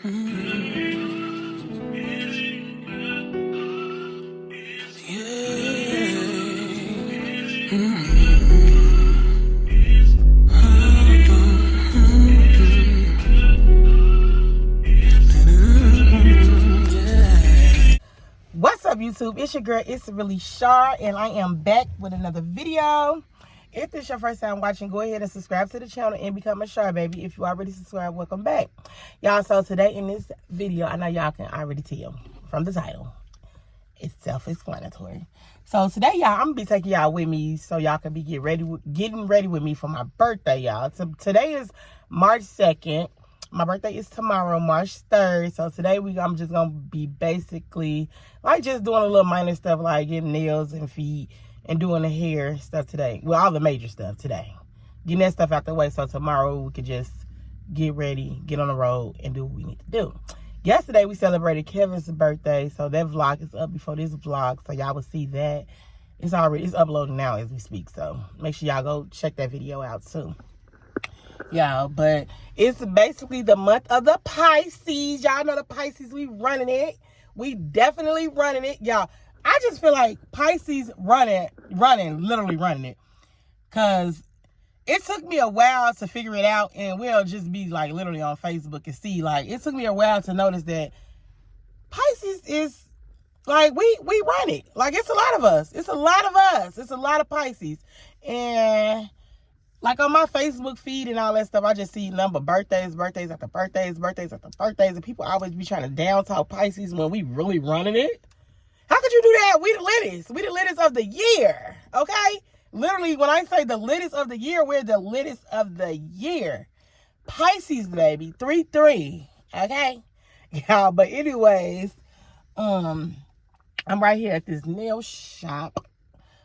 What's up, YouTube? It's your girl, It's Really Shar, and I am back with another video. If this is your first time watching, go ahead and subscribe to the channel and become a Shar baby. If you already subscribed, welcome back. Y'all, so today in this video, I know y'all can already tell from the title, it's self-explanatory. So today, y'all, I'm gonna be taking y'all with me so y'all can be getting ready with me for my birthday, y'all. So today is March 2nd. My birthday is tomorrow, March 3rd. So today I'm just gonna be basically like just doing a little minor stuff like getting nails and feet and doing the hair stuff today. Well, all the major stuff today. Getting that stuff out the way so tomorrow we could just get ready, get on the road, and do what we need to do. Yesterday we celebrated Kevin's birthday, so that vlog is up before this vlog, so y'all will see that. It's uploading now as we speak, so make sure y'all go check that video out too. Y'all, but it's basically the month of the Pisces. Y'all know the Pisces, we running it. We definitely running it. Y'all, I just feel like Pisces literally running it. Because it took me a while to figure it out, and we'll just be like literally on Facebook and see, like, it took me a while to notice that Pisces is like, we run it. Like, it's a lot of us. It's a lot of us. It's a lot of Pisces. And like on my Facebook feed and all that stuff, I just see number birthdays after birthdays, and people always be trying to down talk Pisces when we really running it. How could you do that? We the littest. We the littest of the year, okay? Literally, when I say the littest of the year, we're the littest of the year. Pisces, baby, 3-3, okay? Yeah, but anyways, I'm right here at this nail shop.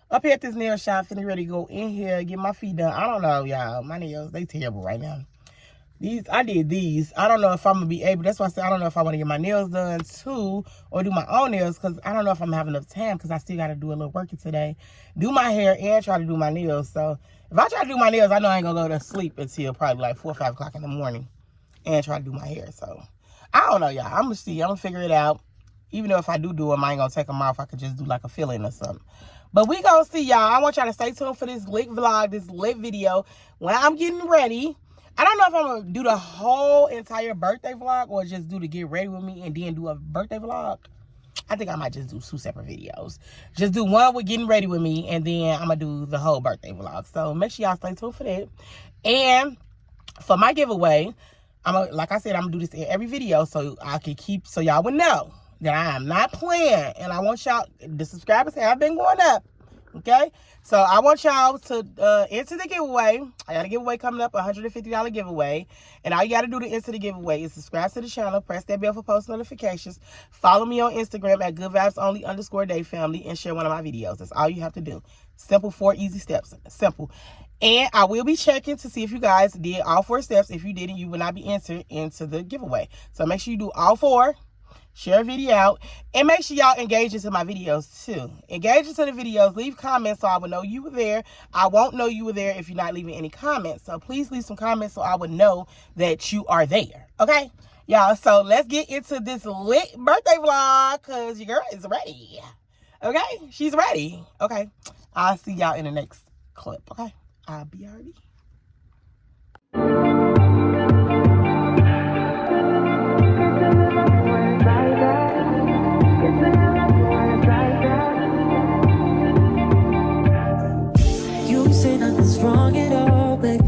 Up here at this nail shop, finna ready to go in here, get my feet done. I don't know, y'all. My nails, they terrible right now. I did these. I don't know if I'm gonna be able, that's why I said I don't know if I want to get my nails done too, or do my own nails, because I don't know if I'm having enough time, because I still got to do a little working today. Do my hair and try to do my nails. So if I try to do my nails, I know I ain't gonna go to sleep until probably like 4 or 5 o'clock in the morning and try to do my hair. So I don't know, y'all. I'm gonna see. I'm gonna figure it out. Even though if I do them, I ain't gonna take them off. I could just do like a fill-in or something. But we gonna see, y'all. I want y'all to stay tuned for this lit vlog, this lit video. When I'm getting ready, I don't know if I'm gonna do the whole entire birthday vlog or just do the get ready with me and then do a birthday vlog. I think I might just do 2 separate videos. Just do one with getting ready with me, and then I'm gonna do the whole birthday vlog. So make sure y'all stay tuned for that. And for my giveaway, like I said, I'm gonna do this in every video so I can keep, so y'all would know that I am not playing, and I want y'all, the subscribers have been going up, okay? So I want y'all to enter the giveaway. I got a giveaway coming up, a $150 giveaway, and all you got to do to enter the giveaway is subscribe to the channel, press that bell for post notifications, follow me on Instagram at goodvibesonly_dayfamily, and share one of my videos. That's all you have to do. Simple, 4 easy steps. Simple. And I will be checking to see if you guys did all 4 steps. If you didn't, you will not be entered into the giveaway. So make sure you do all 4. Share a video out, and make sure y'all engage into my videos too. Engage into the videos, leave comments so I would know you were there. I won't know you were there if you're not leaving any comments. So please leave some comments so I would know that you are there. Okay, y'all, so let's get into this lit birthday vlog, because your girl is ready. Okay, she's ready. Okay, I'll see y'all in the next clip. Okay, I'll be ready. Wrong at all, baby.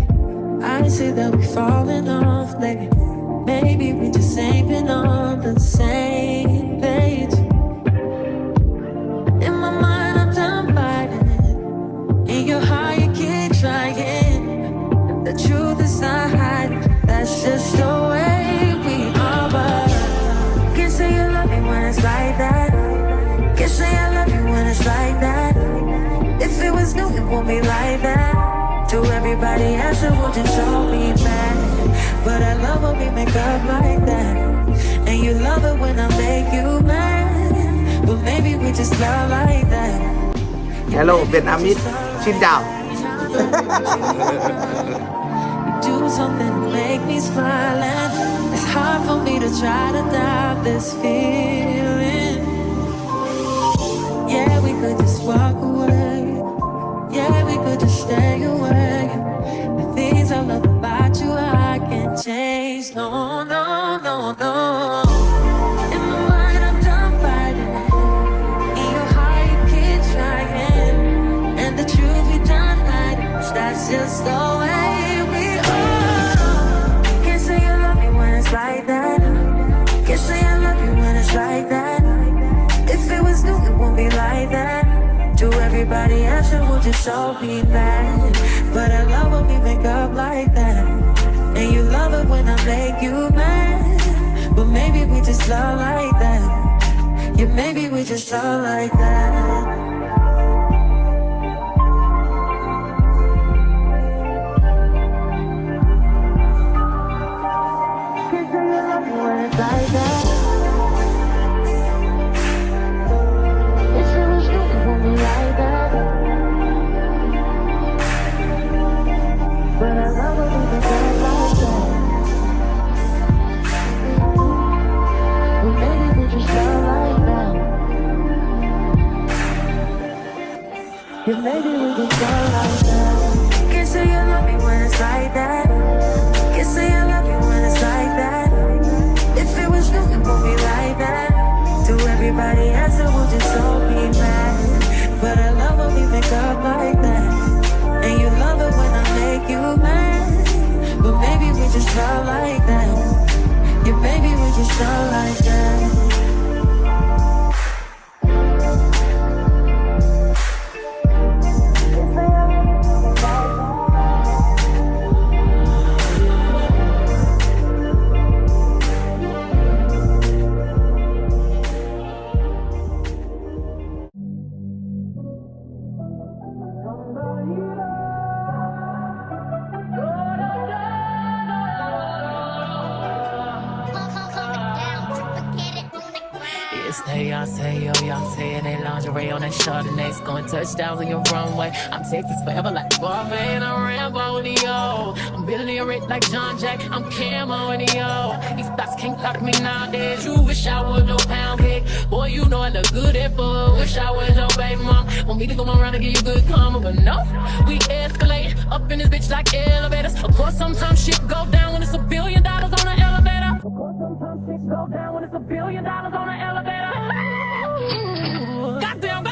I say that we falling off, baby. Maybe we just ain't been on the same page. In my mind, I'm done fighting it. In your heart, you keep trying. The truth is not hiding. That's just the way we are. But can't say you love me when it's like that. Can't say I love you when it's like that. If it was new, it won't be like that. To everybody else, it would just show me back. But I love when we make up like that. And you love it when I make you mad. But maybe we just love like that. Hello, Vietnamese. Xin chào. You do something to make me smile, and it's hard for me to to try to doubt this feeling. Yeah, we could just walk away. Yeah, we could just stay away. The things I love about you, I can't change. No, no, no, no. In my mind, I'm done fighting. In your heart, you keep trying. And the truth we done hiding. That's just the way we are. Can't say you love me when it's like that. Can't say I love you when it's like that. If it was new, it won't be like that. To everybody else, it would just all be bad. But I love when we make up like that. And you love it when I make you mad. But maybe we just love like that. Yeah, maybe we just love like that. Can't say you love me when it's like that. Yeah, maybe we can fall like that. Can't say you love me when it's like that. Can't say I love you when it's like that. If it was new, it won't be like that. To everybody else, it will just all be mad. But I love when we make up like that. And you love it when I make you mad. But maybe we just love like that. Yeah, maybe we just love like that. Y'all say they lingerie on that Chardonnay's going touchdowns on your runway. I'm Texas forever like Barbie and I'm Rambo in the yo. I'm billionaire rich like John Jack. I'm Camo in the yo. These thoughts can't stop me nowadays. You wish I was no pound cake. Boy, you know I look good at full. Wish I was your baby mom. Want me to come around and give you good karma, but no. We escalate up in this bitch like elevators. Of course, sometimes shit go down when it's $1 billion on an elevator. Of course, sometimes shit go down when it's $1 billion on an elevator. Goddamn.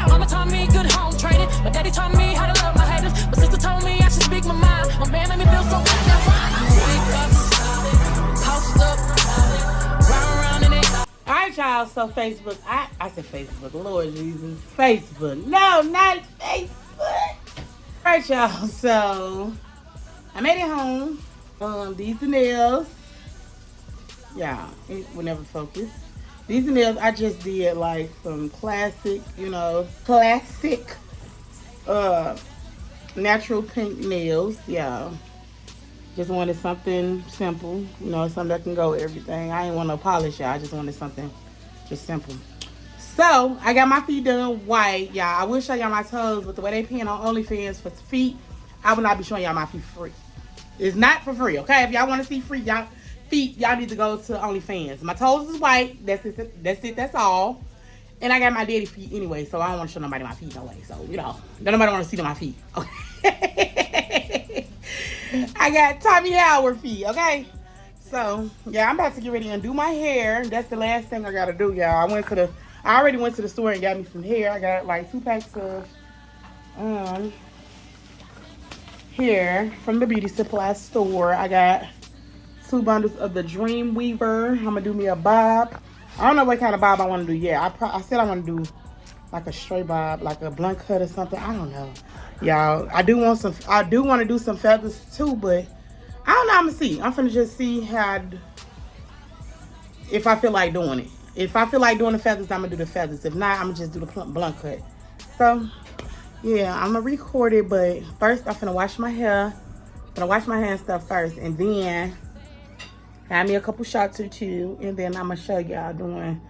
Mama taught me good home training. My daddy taught me how to love my haters. My sister told me I should speak my mind. My man made me feel so goddamn fine. Wake up, post up, round in it. All right, y'all. So Facebook, I said Facebook. Lord Jesus, Facebook. No, not Facebook. All right, y'all. So I made it home. These the nails. Yeah, it will never focus. These nails I just did like some classic, natural pink nails. Yeah. Just wanted something simple, something that can go with everything. I ain't want no polish, y'all. I just wanted something just simple. So I got my feet done white, y'all. I will show y'all my toes, but the way they pin on OnlyFans for feet, I will not be showing y'all my feet for free. It's not for free, okay? If y'all want to see free, y'all need to go to OnlyFans. My toes is white. That's it. That's all. And I got my daddy feet anyway, so I don't want to show nobody my feet no way. So, don't nobody want to see my feet. Okay. I got Tommy Howard feet, okay? So, yeah, I'm about to get ready and do my hair. That's the last thing I got to do, y'all. I already went to the store and got me some hair. I got like 2 packs of hair from the beauty supply store. I got 2 bundles of the Dream Weaver. I'm gonna do me a bob. I don't know what kind of bob I want to do yet. I said I want to do like a straight bob, like a blunt cut or something. I don't know, y'all. I do want to do some feathers too, but I don't know. I'm gonna see. I'm finna just see if I feel like doing it. If I feel like doing the feathers, I'm gonna do the feathers. If not, I'm gonna just do the blunt cut. So yeah, I'm gonna record it, but first I'm finna wash my hair. I'm gonna wash my hair and stuff first, and then have me a couple shots or 2, and then I'm gonna show y'all doing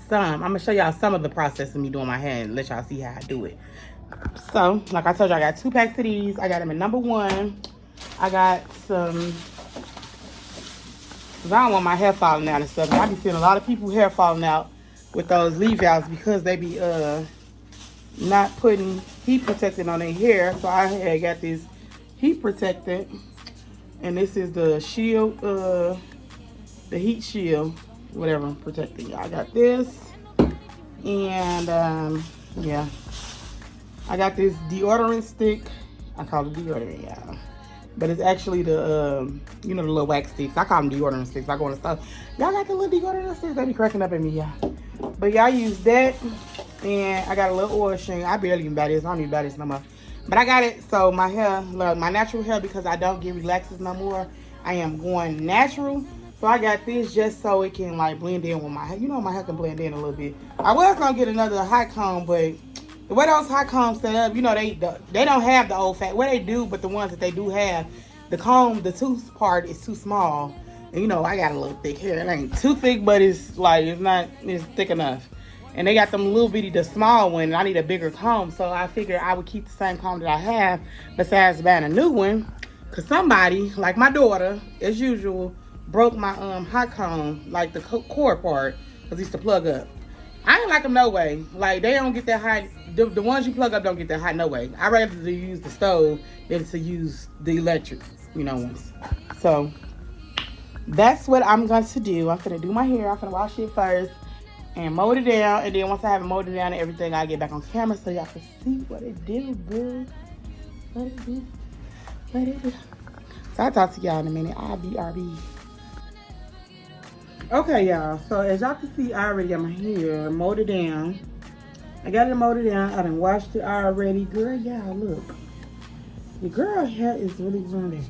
some. I'm gonna show y'all some of the process of me doing my hair and let y'all see how I do it. So, like I told you, I got 2 packs of these. I got them in number 1. I got some Cause I don't want my hair falling out and stuff. I be seeing a lot of people hair falling out with those leave outs because they be not putting heat protectant on their hair. So I had got this heat protectant, and this is the shield, the heat shield, whatever protecting. I got this, and yeah, I got this deodorant stick. I call it deodorant, y'all. But it's actually the, you know, the little wax sticks. I call them deodorant sticks. I go in the store. Y'all got the little deodorant sticks? They be cracking up at me, y'all. But y'all use that. And I got a little oil string. I barely even buy this. I don't even buy this no more. But I got it so my hair, my natural hair, because I don't get relaxers no more, I am going natural. So I got this just so it can like blend in with my hair. You know, my hair can blend in a little bit. I was going to get another hot comb, but the way those hot combs set up, you know, they don't have the old fat. Well, they do, but the ones that they do have, the comb, the tooth part is too small. And you know, I got a little thick hair. It ain't too thick, but it's like, it's thick enough. And they got them little bitty, the small one, and I need a bigger comb. So I figured I would keep the same comb that I have, besides buying a new one. Cause somebody, like my daughter, as usual, broke my hot comb, like the cord part, cause it used to plug up. I ain't like them no way. Like, they don't get that hot. The ones you plug up don't get that hot no way. I'd rather to use the stove than to use the electric, you know, ones. So, that's what I'm going to do. I'm going to do my hair. I'm going to wash it first and mold it down. And then once I have it molded down and everything, I'll get back on camera so y'all can see what it do, boo. What it do. What it do. So, I'll talk to y'all in a minute. RB. Okay, y'all, so as y'all can see, I already got my hair molded down. I got it molded down. I done washed it already. Girl, y'all, look. The girl hair is really running.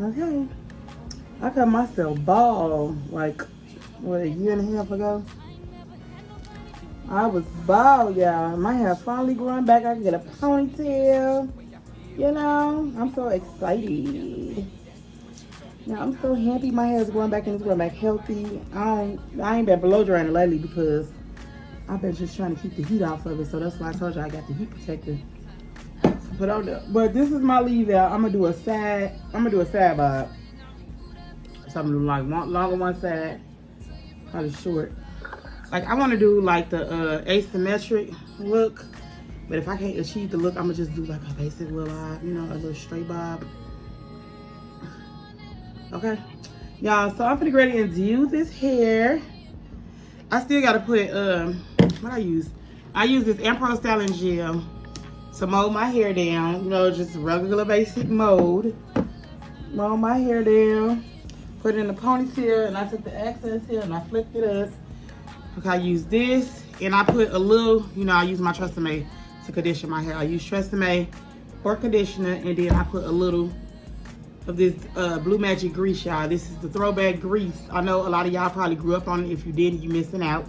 Okay. I cut myself bald, like, what, a year and a half ago? I was bald, y'all. My hair finally growing back. I can get a ponytail. You know, I'm so excited. Now, I'm so happy my hair is growing back and it's growing back healthy. I ain't been blow drying it lately because I've been just trying to keep the heat off of it. So that's why I told you I got the heat protector to put on there. But this is my leave out. I'm gonna do a side bob. So I'm gonna do like longer one side, probably short. Like I wanna do like the asymmetric look. But if I can't achieve the look, I'm gonna just do like a basic little bob, you know, a little straight bob. Okay, y'all, so I'm gonna get ready and do this hair. I still gotta put what I use this Ampro styling gel to mold my hair down, you know, just regular basic mold my hair down, put it in the ponytail, and I took the excess here and I flipped it up. Okay, I use this and I put a little, you know, I use my Tresemme to condition my hair. I use Tresemme for conditioner, and then I put a little of this Blue Magic grease, y'all. This is the throwback grease. I know a lot of y'all probably grew up on it. If you didn't, you missing out.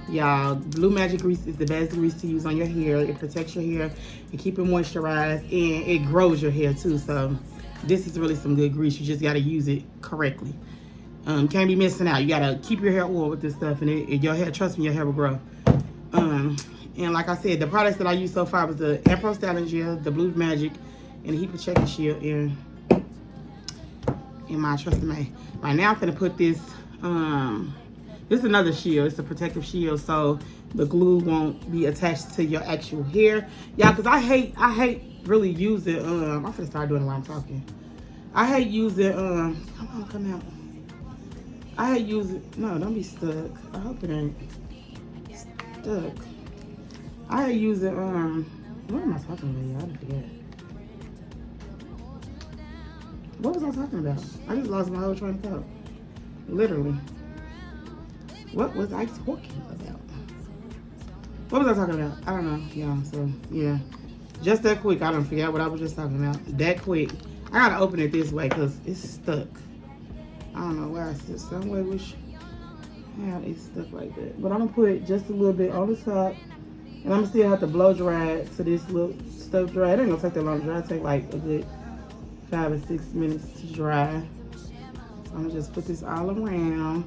Y'all, Blue Magic grease is the best grease to use on your hair. It protects your hair and keep it moisturized, and it grows your hair too. So this is really some good grease. You just gotta use it correctly. Can't be missing out. You gotta keep your hair oiled with this stuff, and your hair, trust me, your hair will grow. And like I said, the products that I used so far was the Ampro Styling Gel, the Blue Magic, and the Heat Protector Shield in my Tresemme. Right now I'm gonna put this, this is another shield. It's a protective shield, so the glue won't be attached to your actual hair. Yeah, because I hate really using, I'm gonna start doing it while I'm talking. I hate using, come out. I hate using, no, don't be stuck. I hope it ain't stuck. I hate using, what am I talking about, y'all? I forget. What was I talking about? I just lost my whole train of thought. Literally. What was I talking about? What was I talking about? I don't know. Yeah, so, yeah. Just that quick. I don't forget what I was just talking about. That quick. I gotta open it this way because it's stuck. I don't know where I sit. Some way yeah, it's stuck like that. But I'm gonna put just a little bit on the top. And I'm gonna still have to blow dry it so this little stuff dry. It ain't gonna take that long to dry. It'll take like a good 5 or 6 minutes to dry. So I'm gonna just put this all around.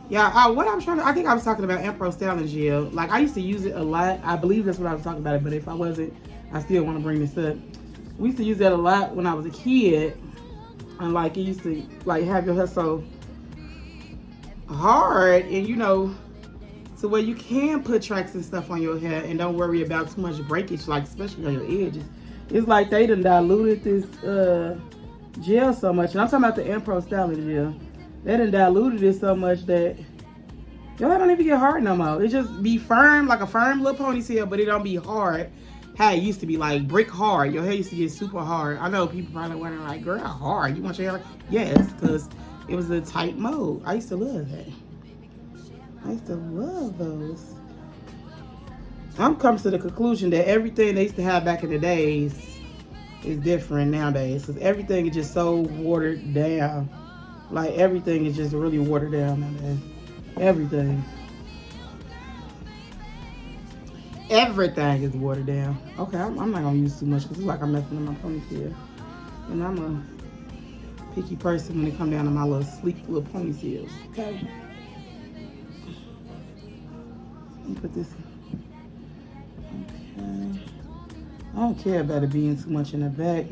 Yeah, I think I was talking about Ampro Styling Gel. Like, I used to use it a lot. I believe that's what I was talking about, but if I wasn't, I still want to bring this up. We used to use that a lot when I was a kid. And like, it used to like have your hair so hard, and you know, so where you can put tracks and stuff on your hair and don't worry about too much breakage, like especially on your edges. It's like they done diluted this gel so much, and I'm talking about the Impro Styling Gel. They done diluted it so much that your hair don't even get hard no more. It just be firm, like a firm little ponytail, but it don't be hard how it used to be, like brick hard. Your hair used to get super hard. I know people probably wondering like, girl, hard, you want your hair? Yes, because it was a tight mold. I used to love that. I used to love those. I'm coming to the conclusion that everything they used to have back in the days is different nowadays, because everything is just so watered down. Like everything is just really watered down nowadays. Everything is watered down. Okay, I'm not gonna use too much because it's like I'm messing up my ponytail, and I'm a picky person when it comes down to my little sleek little ponytails. Okay, let me put this in. Okay, I don't care about it being too much in the back,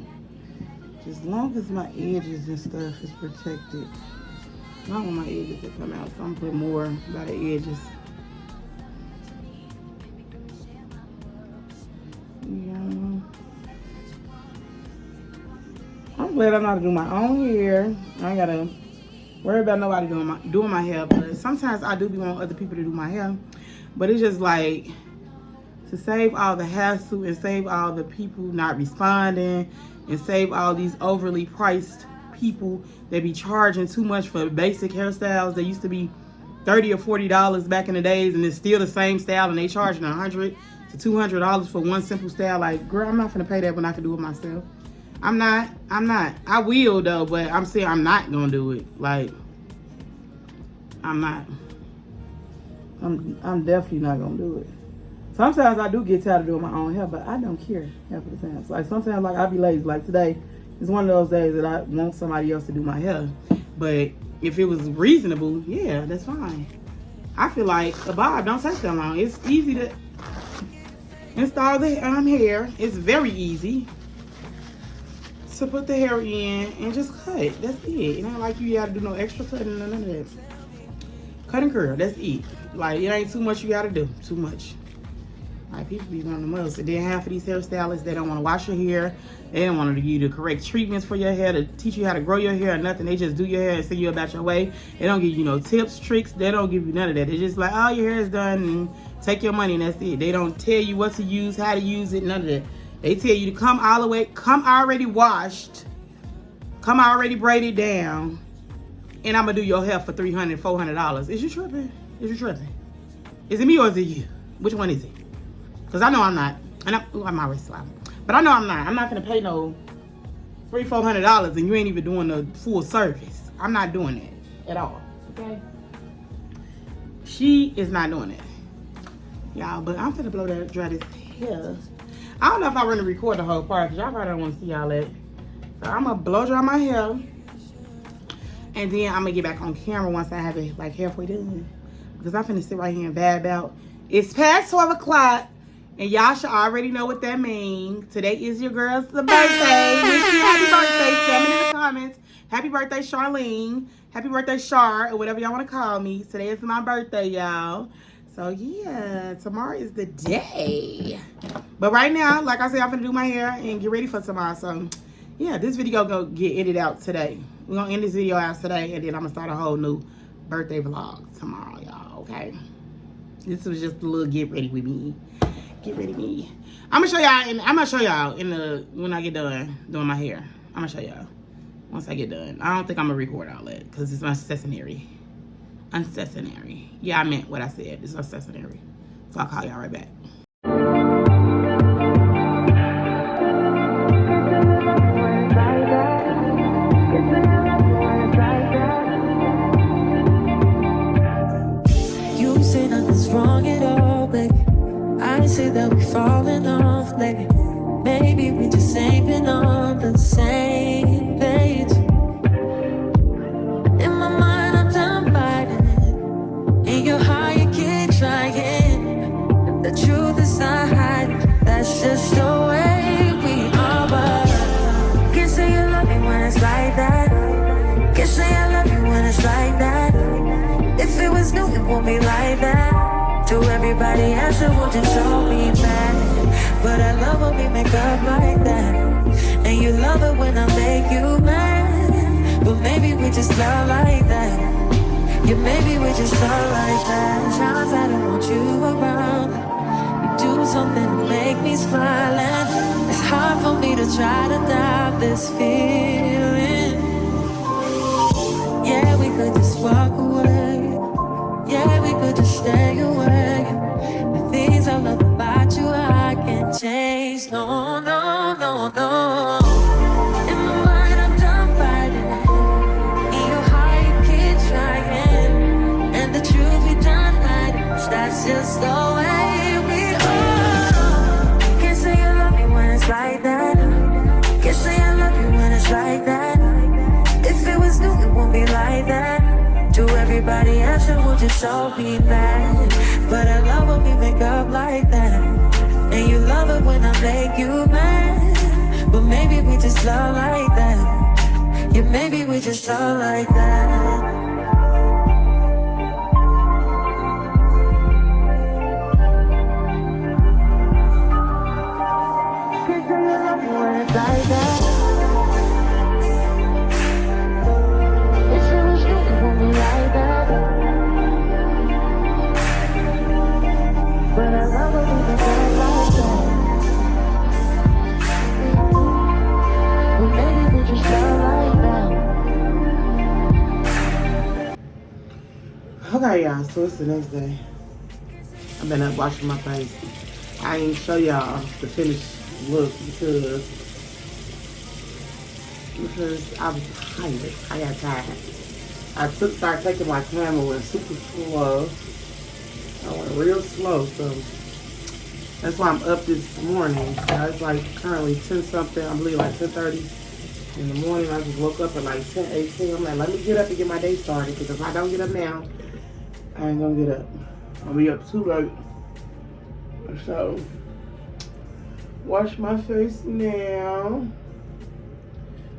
just as long as my edges and stuff is protected. I don't want my edges to come out, so I'm putting more by the edges. Yeah. I'm glad I know how to do my own hair. I ain't gotta worry about nobody doing my hair, but sometimes I do be wanting other people to do my hair. But it's just like, to save all the hassle and save all the people not responding and save all these overly priced people that be charging too much for basic hairstyles that used to be $30 or $40 back in the days, and it's still the same style, and they charging $100 to $200 for one simple style. Like, girl, I'm not gonna pay that when I can do it myself. I'm not. I will though, but I'm saying I'm not gonna do it. Like, I'm not. I'm definitely not gonna do it. Sometimes I do get tired of doing my own hair, but I don't care half of the time. Like sometimes, like I be lazy. Like today, it's one of those days that I want somebody else to do my hair. But if it was reasonable, yeah, that's fine. I feel like a bob don't take that long. It's easy to install the hair. It's very easy to put the hair in and just cut. That's it. It ain't like you gotta do no extra cutting or none of that. Cut and curl, that's it. Like, it ain't too much you gotta do. Too much. Like, people be wanting the most. And then half of these hairstylists, they don't want to wash your hair. They don't want to give you the correct treatments for your hair, to teach you how to grow your hair or nothing. They just do your hair and send you about your way. They don't give you no tips, tricks. They don't give you none of that. They're just like, oh, your hair is done, and take your money, and that's it. They don't tell you what to use, how to use it, none of that. They tell you to come all the way, come already washed, come already braided down, and I'm going to do your hair for $300, $400. Is you tripping? Is you tripping? Is it me or is it you? Which one is it? Because I know I'm not. And I'm always sloppy. But I know I'm not. I'm not going to pay no $300, $400 and you ain't even doing the full service. I'm not doing that at all. Okay? She is not doing that. Y'all, but I'm finna blow that, dry this hair. I don't know if I want to record the whole part because y'all probably don't want to see all that. So I'm going to blow dry my hair. And then I'm going to get back on camera once I have it like halfway done. Because I'm finna sit right here and vibe out. It's past 12 o'clock. And y'all should already know what that means. Today is your girl's birthday. Wish you happy birthday. Spam it in the comments. Happy birthday, Charlene. Happy birthday, Char, or whatever y'all want to call me. Today is my birthday, y'all. So, yeah, tomorrow is the day. But right now, like I said, I'm gonna do my hair and get ready for tomorrow. So, yeah, this video gonna get edited out today. We're gonna end this video out today, and then I'm gonna start a whole new birthday vlog tomorrow, y'all, okay? This was just a little get ready with me. Get ready with me. I'm gonna show y'all in the when I get done doing my hair. I'm gonna show y'all once I get done. I don't think I'm gonna record all that because it's unnecessary. Unnecessary. Yeah, I meant what I said. It's unnecessary. So I'll call y'all right back. You say nothing's wrong at all, baby. I say that we falling off, baby. Maybe we just ain't been on the same page. In my mind, I'm done fighting it. In your heart, you keep trying. The truth is not hiding. That's just the way we are. But can't say you love me when it's like that. Can't say I love you when it's like that. If everybody else will just show me back. But I love when we make up like that. And you love it when I make you mad. But maybe we just love like that. Yeah, maybe we just love like that. Times I don't want you around. You do something to make me smile. And it's hard for me to try to doubt this feeling. Yeah, we could just walk away. Yeah, we could just stay away. The things I love about you, I can't change. No, no, no, no. In my mind, I'm done fighting. In your heart, you keep trying. And the truth, we done hiding. That's just the way we are. Can't say you love me when it's like that. Can't say I love you when it's like that. If it was new, it won't be like that. To everybody else, it will just show me that. But I love when we make up like that. And you love it when I make you mad. But maybe we just love like that. Yeah, maybe we just love like that. Can't say you love me when it's like that. Okay, y'all, so it's the next day. I've been up washing my face. I ain't show y'all the finished look because I was tired. I got tired. I started taking my time and went super slow. I went real slow, so that's why I'm up this morning. It's like currently 10 something, I believe like 10:30 in the morning. I just woke up at like 10:18. I'm like, let me get up and get my day started, because if I don't get up now, I ain't gonna get up. I'll be up too late. So, wash my face now.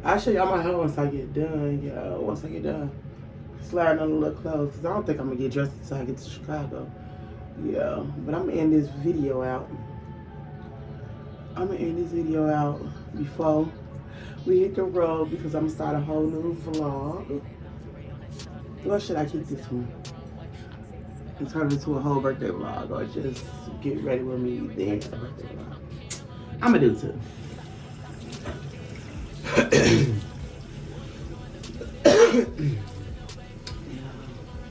I'll show y'all my hair once I get done, y'all. Once I get done. Sliding on a little clothes, because I don't think I'm gonna get dressed until I get to Chicago. Yeah, but I'm gonna end this video out. Before we hit the road, because I'm gonna start a whole new vlog. Or should I keep this one and turn it into a whole birthday vlog, or just get ready with me then a birthday vlog? I'm gonna do two.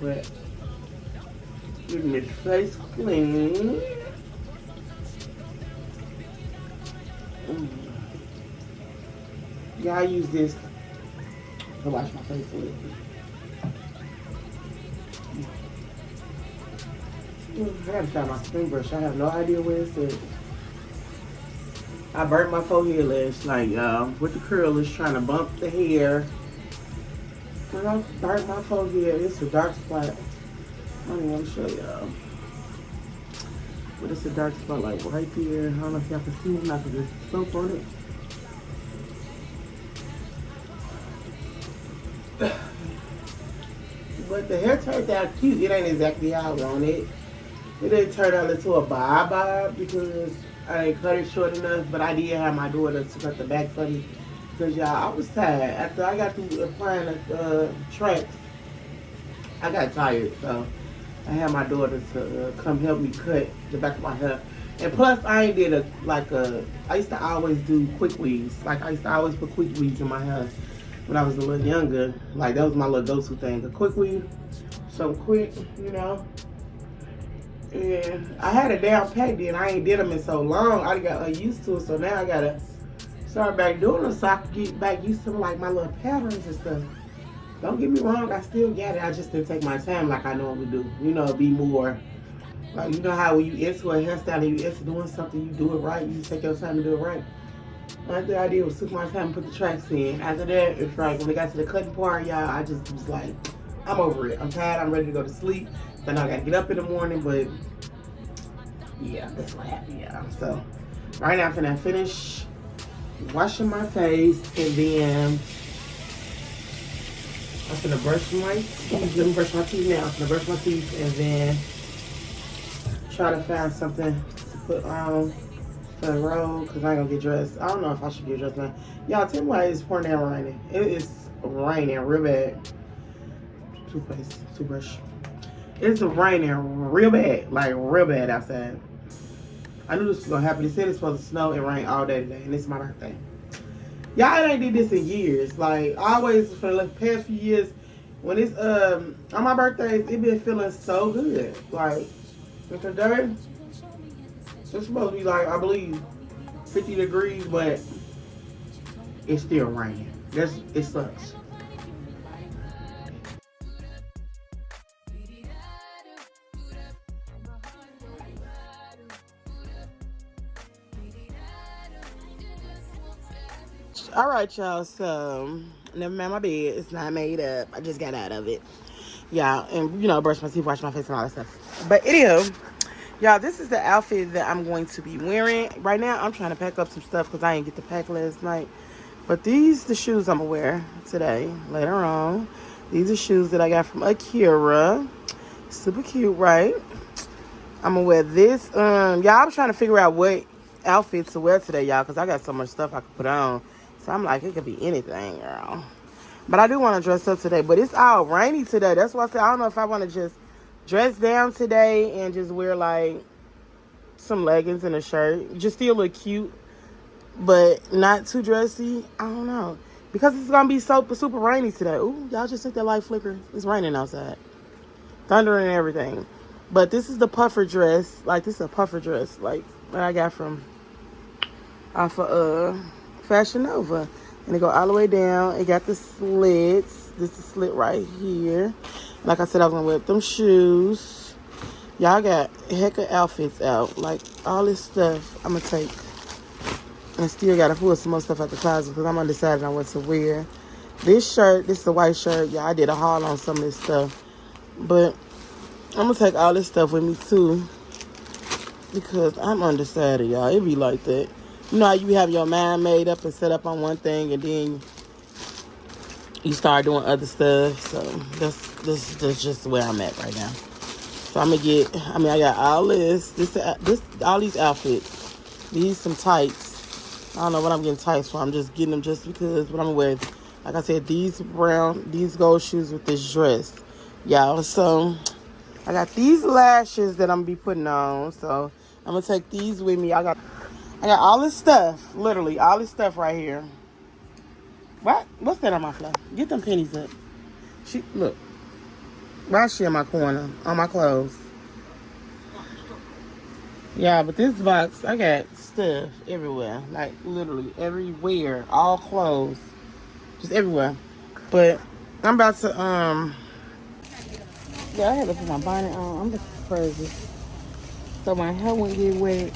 But getting this face clean. Yeah, I use this to wash my face with. I gotta find my spring brush. I have no idea where it's at. I burnt my forehead last night, y'all, with the curlers trying to bump the hair. When I burnt my forehead, it's a dark spot. I don't even want to show y'all. But it's a dark spot like right there. I don't know if y'all can see it. I can just soap on it. But the hair turned out cute. It ain't exactly how I want it. It didn't turn out into a bob because I didn't cut it short enough. But I did have my daughter to cut the back for me. Because y'all, I was tired. After I got through applying the tracks, I got tired. So I had my daughter to come help me cut the back of my hair. And plus, I ain't did I used to always do quick weaves. Like, I used to always put quick weaves in my hair when I was a little younger. Like, that was my little go-to thing. A quick weave, something quick, you know. And I had a down pat then. I ain't did them in so long. I got used to it. So now I got to start back doing them so I can get back used to like my little patterns and stuff. Don't get me wrong, I still got it. I just didn't take my time like I normally do. You know, be more, like, you know how when you into a hairstyle and you into doing something, you do it right. You take your time to do it right. Like the idea was took my time and put the tracks in. After that, it's like when it got to the cutting part, y'all, I just was like, I'm over it. I'm tired, I'm ready to go to sleep. Then I gotta get up in the morning, but yeah, that's what happened, y'all. So right now I'm finna finish washing my face, and then I'm gonna brush my teeth. Let me brush my teeth now. I'm gonna brush my teeth and then try to find something to put on for the road because I ain't gonna get dressed. I don't know if I should get dressed now. Y'all, tell me why it's pouring down raining. It is raining real bad. Toothpaste, toothbrush. It's raining real bad, like real bad outside. I knew this was gonna happen. They said it's supposed to snow and rain all day today, and it's my birthday. Y'all ain't did this in years. Like always for the past few years, when it's on my birthdays, it been feeling so good. Like today, it's supposed to be like I believe 50 degrees, but it's still raining. It sucks. All right, y'all. So, never mind my bed. It's not made up. I just got out of it. Y'all, and you know, brush my teeth, wash my face, and all that stuff. But anywho, y'all, this is the outfit that I'm going to be wearing. Right now, I'm trying to pack up some stuff because I didn't get to pack last night. But these the shoes I'm gonna wear today, later on. These are shoes that I got from Akira. Super cute, right? I'm gonna wear this. Y'all, I'm trying to figure out what outfits to wear today, y'all, because I got so much stuff I could put on. So I'm like, it could be anything, girl. But I do want to dress up today. But it's all rainy today. That's why I said I don't know if I want to just dress down today and just wear like some leggings and a shirt. Just still look cute, but not too dressy. I don't know. Because it's going to be super rainy today. Ooh, y'all just took that light flicker. It's raining outside. Thunder and everything. But this is the puffer dress. Like, this is a puffer dress. Like, that I got from off of Fashion Nova. And it go all the way down. It got the slits. This is the slit right here. Like I said, I was going to wear them shoes. Y'all got a heck of outfits out. Like, all this stuff I'm going to take. And still got to pull some more stuff out the closet because I'm undecided on what to wear. This shirt, this is a white shirt. Yeah, I did a haul on some of this stuff. But I'm going to take all this stuff with me, too. Because I'm undecided, y'all. It be like that. You know how you have your mind made up and set up on one thing and then you start doing other stuff. So that's just where I'm at right now. So I'm gonna I got all this all these outfits. These some tights. I don't know what I'm getting tights for. I'm just getting them just because what I'm gonna wear. Like I said, these gold shoes with this dress. Y'all, so I got these lashes that I'm gonna be putting on. So I'm gonna take these with me. I got all this stuff, literally all this stuff right here. What's that on my floor? Get them pennies up. Look. Why is she in my corner on my clothes? Yeah, but this box, I got stuff everywhere. Like, literally everywhere. All clothes. Just everywhere. But I'm about to, yeah, I had to put my bonnet on. I'm just crazy. So my hair won't get wet.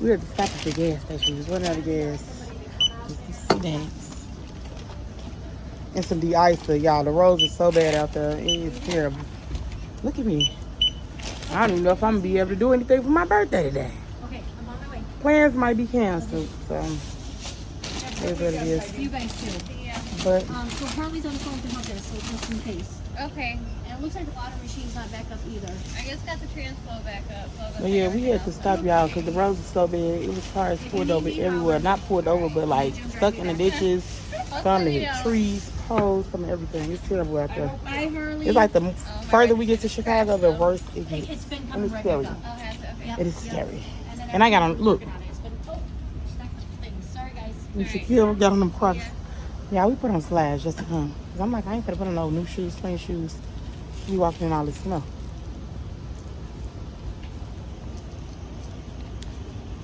We had to stop at the gas station. Just run out of gas. Just some snacks. And some de-icer, y'all. The roads are so bad out there. It is terrible. Look at me. I don't even know if I'm going to be able to do anything for my birthday today. Okay, I'm on my way. Plans might be canceled, so here's what it is. You guys too. But so Harley's on the phone to help us, so just in case. Okay. And it looks like the water machine's not back up either. I just got the transflow back up. So yeah, we had to stop y'all because the roads are so bad. It was cars pulled over everywhere. Not pulled over, but like stuck in the ditches. Some of the trees, poles, some of everything. It's terrible out there. Bye, Harley. It's like the further we get to Chicago, the worse it gets. It's been And coming it's right scary. back up. It is scary. And I got on, look. Sorry, guys. And Shaquille got on them Crocs. Yeah, we put on slides just to come. Because I'm like, I ain't gonna put on no new shoes, plain shoes. We walking in all this snow.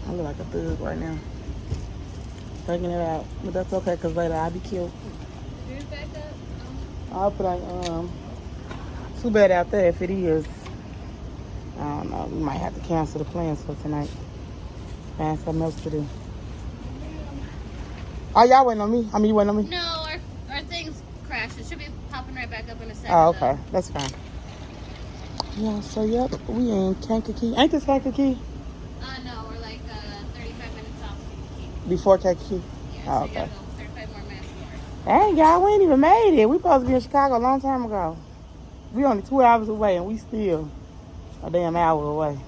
I look like a thug right now. Breaking it out. But that's okay, because later I'll be killed. Yours back up? I'll put on, too bad out there if it is. I don't know. We might have to cancel the plans for tonight. Find something else to do. Oh, y'all waiting on me? I mean, you waiting on me? No, our thing's crashed. It should be popping right back up in a second. Oh, okay. That's fine. Yeah, so, yep. We in Kankakee. Ain't this Kankakee? No, we're like 35 minutes off Kankakee. Before Kankakee? Yeah, Oh, so you okay. gotta go 35 more minutes more. Dang, y'all, we ain't even made it. We supposed to be in Chicago a long time ago. We only 2 hours away, and we still a damn hour away.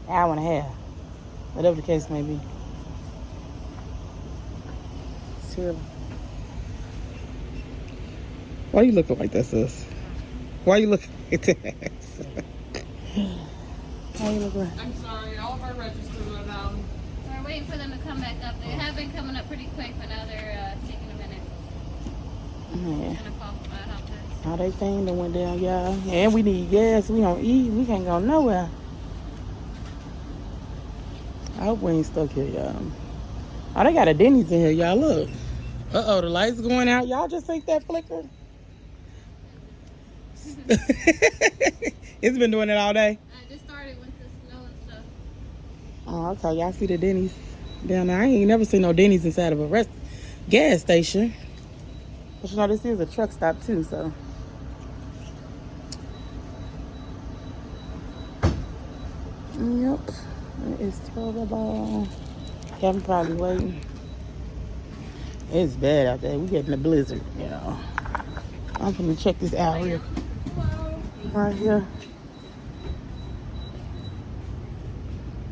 hour and a half. Whatever the case may be. It's terrible. Why you looking like that, sis? Why you looking like that? Why you looking like that? I'm sorry, all of our registers are down. We're waiting for them to come back up. They have been coming up pretty quick, but now they're taking a minute. Yeah. Gonna pop out this. All they thing that went down, y'all. And we need gas. We don't eat. We can't go nowhere. I hope we ain't stuck here, y'all. Oh, they got a Denny's in here, y'all. Look. Uh-oh, the lights going out. Y'all just think that flicker? It's been doing it all day. I just started with the snow and stuff. Oh, okay. Y'all see the Denny's down there? I ain't never seen no Denny's inside of a gas station. But you know, this is a truck stop too, so. Yep. It's terrible. Kevin probably waiting. It's bad out there. We getting a blizzard, you know. I'm gonna check this out here. Right here.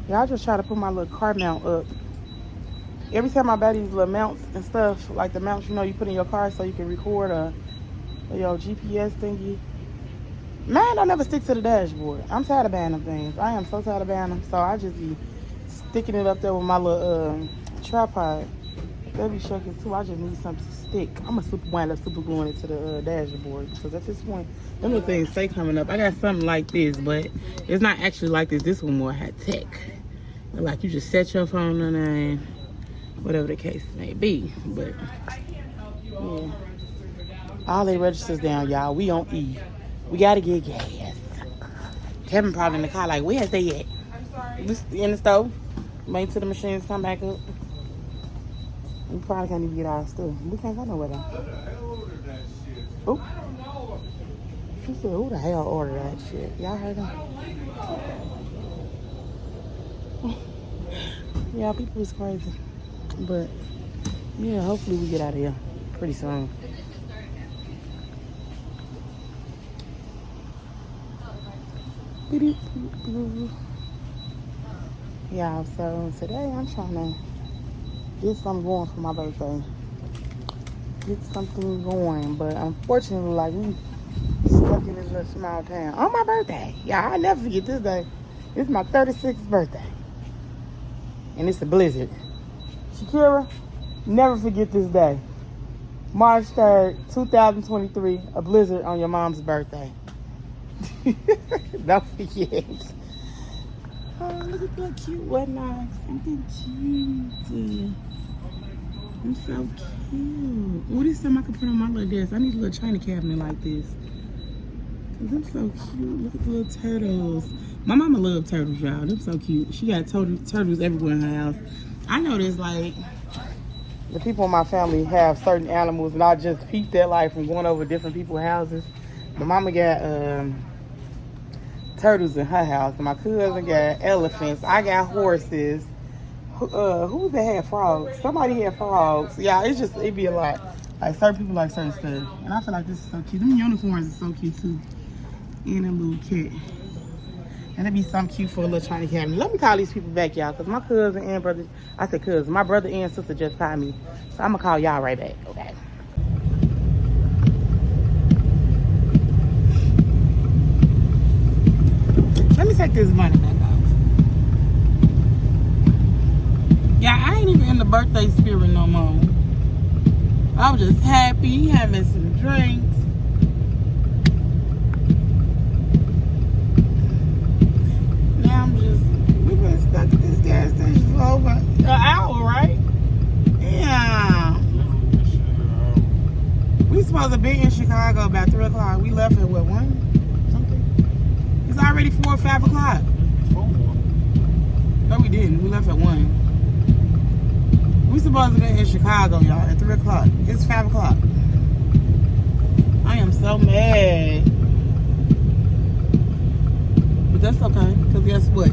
Y'all just try to put my little car mount up. Every time I buy these little mounts and stuff, like the mounts you know you put in your car so you can record your GPS thingy. Mine don't never stick to the dashboard. I'm tired of buying them things. I am so tired of buying them. So I just be sticking it up there with my little tripod. They be shaking too. I just need something to stick. I'm gonna wind up super gluing it to the dashboard because at this point, them little things stay coming up. I got something like this, but it's not actually like this. This one more high tech. Like you just set your phone on there and whatever the case may be. But yeah, all they registers down, y'all. We on E. We gotta get gas. Kevin probably in the car like, where's they at? We in the stove. Wait till the machines come back up. We probably can't even get our stuff. We can't go nowhere though. Oh. She said, who the hell ordered that shit? Y'all heard him? Yeah, people is crazy. But yeah, hopefully we get out of here pretty soon. Yeah, so today I'm trying to get something going for my birthday. Get something going, but unfortunately, like we stuck in this little small town on my birthday. Yeah, I'll never forget this day. It's my 36th birthday, and it's a blizzard. Shakira, never forget this day. March 3rd, 2023, a blizzard on your mom's birthday. Don't forget. Oh, look at that cute whatnot. Something cute. I'm so cute. Oh, this is something I can put on my little desk. I need a little china cabinet like this. Cause I'm so cute. Look at the little turtles. My mama loves turtles, y'all. They're so cute. She got turtles everywhere in her house. I know there's like, the people in my family have certain animals, and I just peep their life from going over different people's houses. My mama got turtles in her house. My cousin got elephants. I got horses. Who that had frogs? Somebody had frogs. Yeah, it be a lot. Like certain people like certain stuff. And I feel like this is so cute. Them unicorns are so cute too. And a little cat. And it'd be something cute for a little China cabinet. Let me call these people back, y'all, because my cousin and brother, I said cousin, my brother and sister just called me. So I'm gonna call y'all right back, okay? Let me take this money back off. Yeah, I ain't even in the birthday spirit no more. I was just happy, having some drinks. Now we've been stuck at this gas station for over an hour, right? Yeah. We supposed to be in Chicago about 3 o'clock. We left at what, 1? Something? It's already 4 or 5 o'clock. No, we didn't. We left at 1. We supposed to be in Chicago, y'all, at 3 o'clock. It's 5 o'clock. I am so mad. But that's okay, because guess what?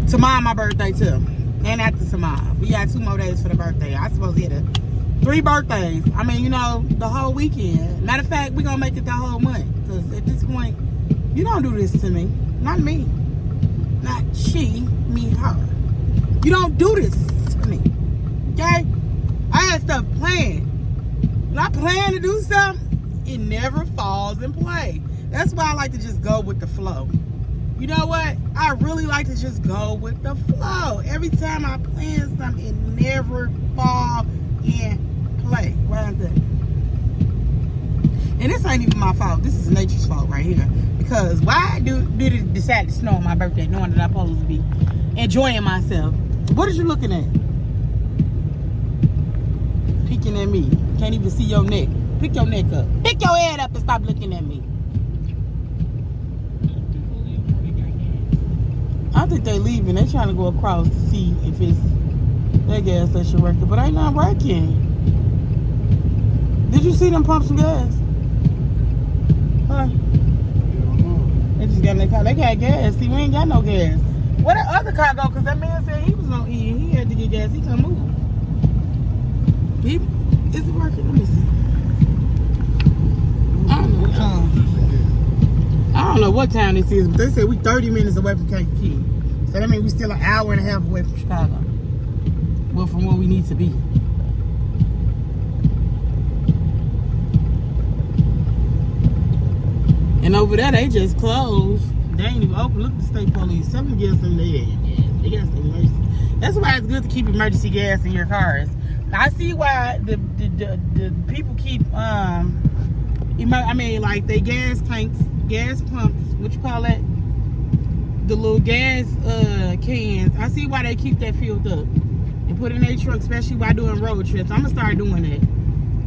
Tomorrow my birthday too. And after tomorrow. We got 2 more days for the birthday. I supposed to hit 3 birthdays. I mean, you know, the whole weekend. Matter of fact, we're going to make it the whole month. Because at this point, you don't do this to me. Not me. Not she, me, her. You don't do this to me. Okay? I had stuff planned. When I plan to do something, it never falls in play. That's why I like to just go with the flow. You know what? I really like to just go with the flow. Every time I plan something, it never falls in play. Why is that? And this ain't even my fault. This is nature's fault right here. Because why did it decide to snow on my birthday knowing that I'm supposed to be enjoying myself? What are you looking at? Peeking at me. Can't even see your neck. Pick your neck up. Pick your head up and stop looking at me. I think they leaving. They trying to go across to see if it's their gas station working. But ain't not working. Did you see them pump some gas? Huh? They just got in their car. They got gas. See, we ain't got no gas. Where the other car go? Because that man said he was on E and he had to get gas. He couldn't move. Is it working? Let me see. I don't know what time this is, but they said we 30 minutes away from Kankakee. So that means we still an hour and a half away from Chicago. Well, from where we need to be. And over there, they just closed. They ain't even open. Look at the state police. Tell them to get some gas. They got some emergency. That's why it's good to keep emergency gas in your cars. I see why the people keep like they gas tanks, gas pumps, what you call that? The little gas cans. I see why they keep that filled up and put in their truck, especially while doing road trips. I'm gonna start doing that.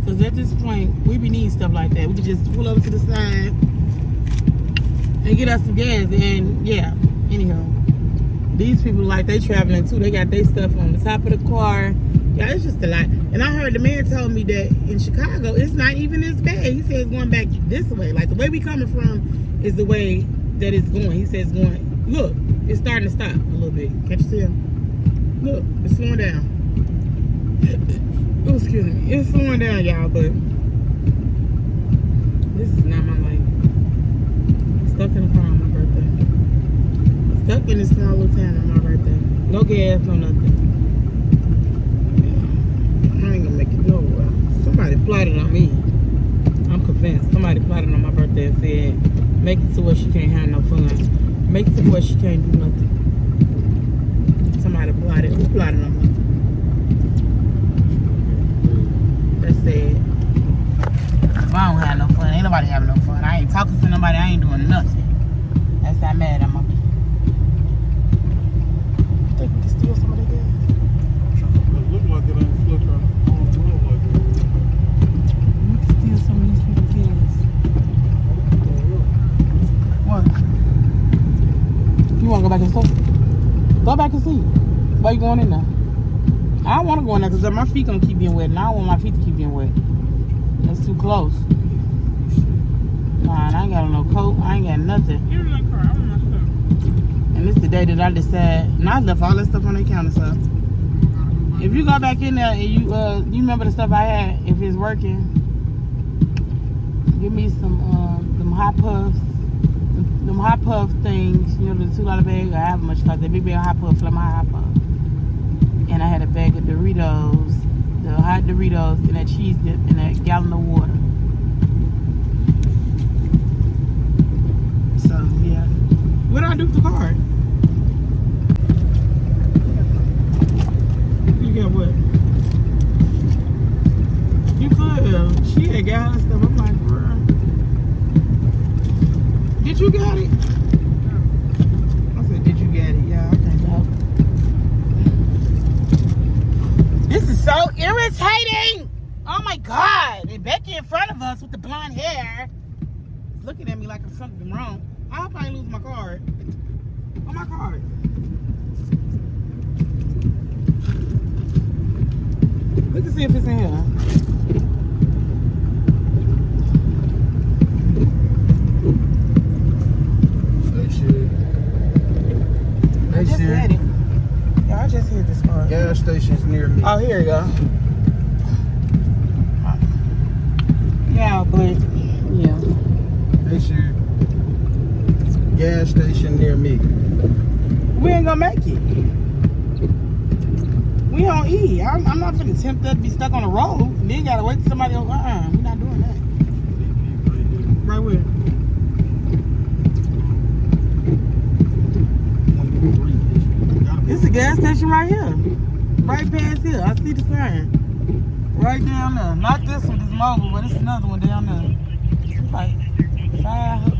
Cause at this point, we be needing stuff like that. We can just pull over to the side and get us some gas. And yeah, anyhow, these people like they traveling too. They got their stuff on the top of the car. Yeah, it's just a lot. And I heard the man tell me that in Chicago, it's not even as bad. He says it's going back this way. Like the way we coming from is the way that it's going. He says it's going. Look, it's starting to stop a little bit. Can't you see him? Look, it's slowing down. Oh, excuse me. It's slowing down, y'all, but this is not my life. Stuck in the car on my birthday. Stuck in this small little town on my birthday. No gas, no nothing. I ain't gonna make it nowhere. Somebody plotted on me. I'm convinced. Somebody plotted on my birthday and said, make it to where she can't have no fun. Make it to where she can't do nothing. Somebody plotted. Who plotted on me? That's sad. If I don't have no fun, ain't nobody having no fun. I ain't talking to nobody. I ain't doing nothing. That's how mad I'm gonna be. You think we can steal some of that gas? It look like it ain't flickering. I don't know like it. We can steal some of these people's gas. What? You wanna go back and see? Go back and see. Why you going in there? I don't want to go in there because my feet gonna keep being wet, and I don't want my feet to keep being wet. That's too close. Nah, I ain't got no coat. I ain't got nothing. You're in my car. I want my stuff. And this the day that I decide. And I left all that stuff on the counter, so if you go back in there and you remember the stuff I had, if it's working, give me some them hot puffs, them hot puff things. You know, the $2 bag. I have much because the big bag of hot puff, my hot puff. And I had a bag of Doritos, the hot Doritos, and that cheese dip, and that gallon of water. So yeah, what do I do with the card? You got what? You could have. She had got her stuff. I'm like, bruh. Did you got it? I said, did you get it? Yeah, I can't help. This is so irritating. Oh my God. And Becky in front of us with the blonde hair is looking at me like I'm something wrong. I'll probably lose my card. Oh, my card. Look and see if it's in here. I just had it. Yeah, I just hit this card. Gas station's near me. Oh, here you go. Yeah, but yeah. They should. Gas station near me. We ain't gonna make it. We on E. I'm not finna tempt us to be stuck on the road and then gotta wait till somebody else. We're not doing that. Right where? It's a gas station right here. Right past here. I see the sign. Right down there. Not this one, this mobile, but it's another one down there. It's like 5.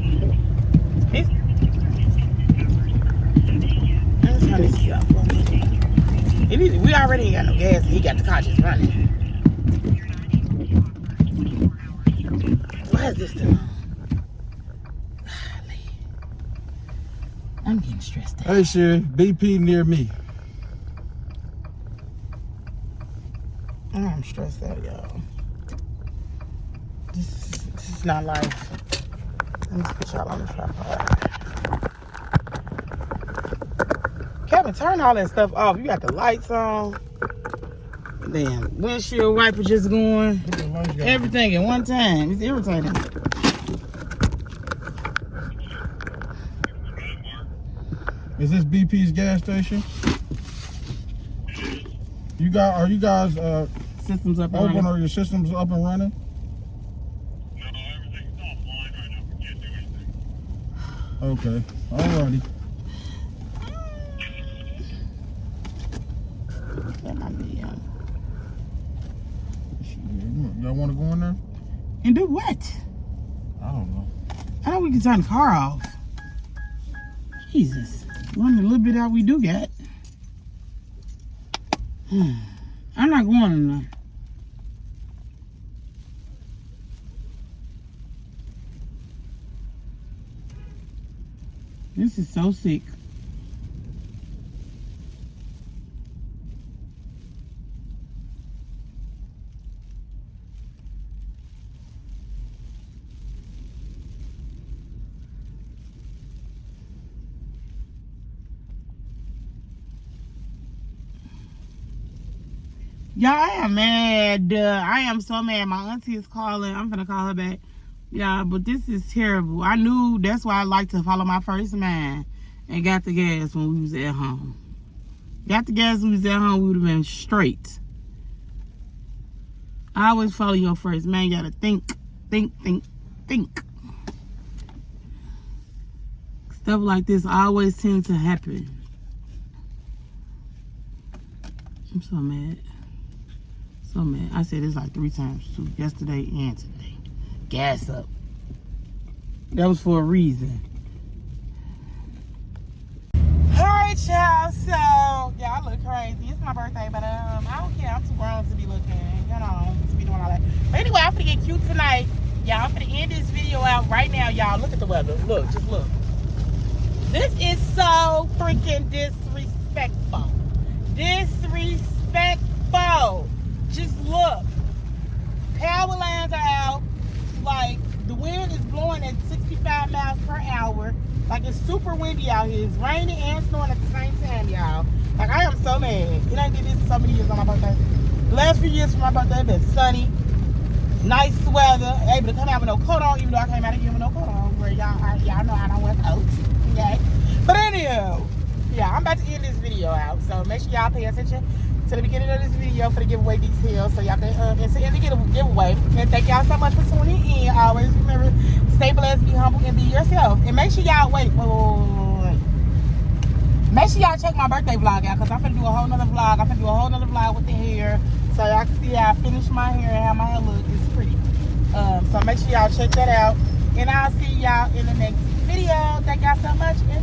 Let's turn this key off for me. We already ain't got no gas and he got the car just running. Why is this still on? I'm getting stressed out. Hey, Sherry, BP near me. I'm stressed out, y'all. This is not life. Let me put y'all on the tripod. Kevin, turn all that stuff off. You got the lights on. Then windshield wiper just going. Everything at one time. It's irritating. Is this BP's gas station? Are you guys Systems up and open running. or your systems up and running? No, everything's offline right now. We can't do anything. Okay, alrighty. That might be, Y'all want to go in there? and do what? I don't know. I know we can turn the car off. Jesus. Run the little bit out we do got. I'm not going in there. This is so sick. Y'all, I am mad. I am so mad. My auntie is calling. I'm gonna call her back. Yeah, but this is terrible. I knew that's why I like to follow my first mind and got the gas when we was at home. Got the gas when we was at home, we would have been straight. I always follow your first man. You gotta think. Stuff like this always tends to happen. I'm so mad. So mad. I said this like 3 times too. Yesterday and today. Gas up. That was for a reason. Alright, y'all. So, yeah, I look crazy. It's my birthday, but I don't care. I'm too grown to be looking, to be doing all that. But anyway, I'm finna get cute tonight. Y'all, I'm finna end this video out right now, y'all. Look at the weather. Look, just look. This is so freaking disrespectful. Disrespectful. Just look. Power lines are out. Like, the wind is blowing at 65 miles per hour. Like, it's super windy out here. It's raining and snowing at the same time, y'all. Like, I am so mad. It ain't did this so many years on my birthday. The last few years for my birthday have been sunny, nice weather, able to come out with no coat on, even though I came out of here with no coat on. Where y'all know I don't wear coats, okay? But anyhow, yeah, I'm about to end this video out. So make sure y'all pay attention to the beginning of this video for the giveaway details, so y'all can enter in the giveaway. And thank y'all so much for tuning in. Always remember, stay blessed, be humble, and be yourself. And make sure y'all wait. Make sure y'all check my birthday vlog out, because I'm finna do a whole nother vlog. I'm finna do a whole nother vlog with the hair, so y'all can see how I finish my hair and how my hair look. It's pretty. So make sure y'all check that out. And I'll see y'all in the next video. Thank y'all so much. And